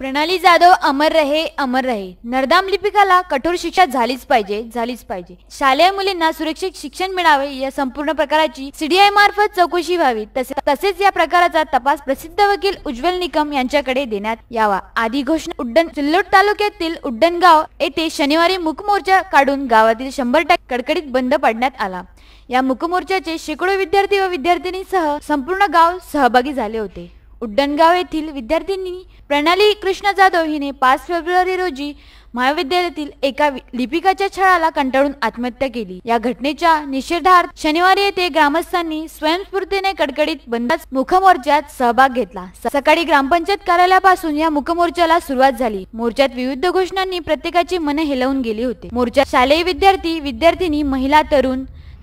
प्रणाली जाधव अमर रहे अमर रहे। नरदाम लिपिकाला कठोर शिक्षा झालीच पाहिजे। शालेय मुलींना सुरक्षित शिक्षण मिळावे या संपूर्ण प्रकाराची सीडीआय मार्फत चौकशी व्हावी, तसेच या प्रकाराचा तपास प्रसिद्ध वकील उज्ज्वल निकम यांच्याकडे देण्यात यावा आदी घोषणा उड्डण सिल्लोड तालुक्यातील उड्डणगाव येथे शनिवारी मूकमोर्चा काढून गावातील 100% कडकडीत बंद पाडण्यात आला। या मूकमोर्चाचे शेकडो विद्यार्थी व विद्यार्थिनींसह संपूर्ण गाव सहभागी झाले होते। उड्डणगाव येथील विद्यार्थिनी प्रणाली कृष्ण जाधव हिने 5 फेब्रुवारी रोजी महाविद्यालयातील एका लिपिकाच्या छळाला कंटाळून आत्महत्या केली। या घटनेच्या निषेधार्थ शनिवारी येथे ग्रामस्थांनी स्वयंस्फूर्तीने कडकडीत बंदच मूकमोर्चात सहभाग घेतला। सकाळी ग्रामपंचायत कार्यालयापासून या मूकमोर्चाला सुरुवात झाली। मोर्चात विविध घोषणांनी प्रत्येकाची मने हेलवून गेली होती। मोर्चात शालेय विद्यार्थी, विद्यार्थिनी, महिला,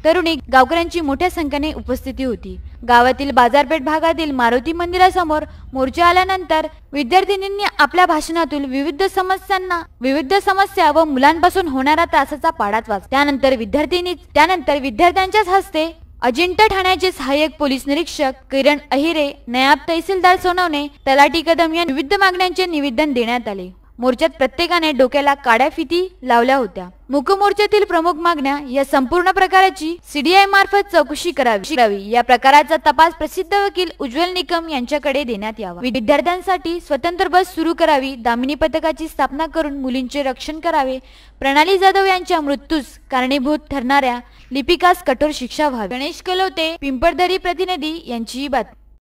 तरुणी, गावकऱ्यांची मोठ्या संख्येने उपस्थिती होती। गावातील बाजारपेठ भागातील मारुती मंदिरासमोर मोर्चा आल्यानंतर विद्यार्थिनींनी आपल्या भाषणातून विविध समस्या व मुलांपासून होणारा त्रासाचा पाढा वाचला। त्यानंतर विद्यार्थ्यांच्याच हस्ते अजिंठा ठाण्याचे सहाय्यक पोलीस निरीक्षक किरण अहिरे, नायब तहसीलदार सोनवणे, तलाठी कदम या विविध मागण्यांचे निवेदन देण्यात आले। मोर्चात प्रत्येकाने डोक्याला काड्या फिती लावल्या होत्या। मूकमोर्चातील प्रमुख मागण्या या संपूर्ण प्रकाराची सीडीआय मार्फत चौकशी करावी, या प्रकाराचा तपास प्रसिद्ध वकील उज्ज्वल निकम यांच्याकडे देण्यात यावा, विद्यार्थ्यांसाठी स्वतंत्र बस सुरू करावी, दामिनी पथकाची स्थापना करून मुलींचे रक्षण करावे, प्रणाली जाधव यांच्या मृत्यूस कारणीभूत ठरणाऱ्या लिपिकास कठोर शिक्षा व्हावी। गणेश कलोते, पिंपळदरी प्रतिनिधी यांची बातमी।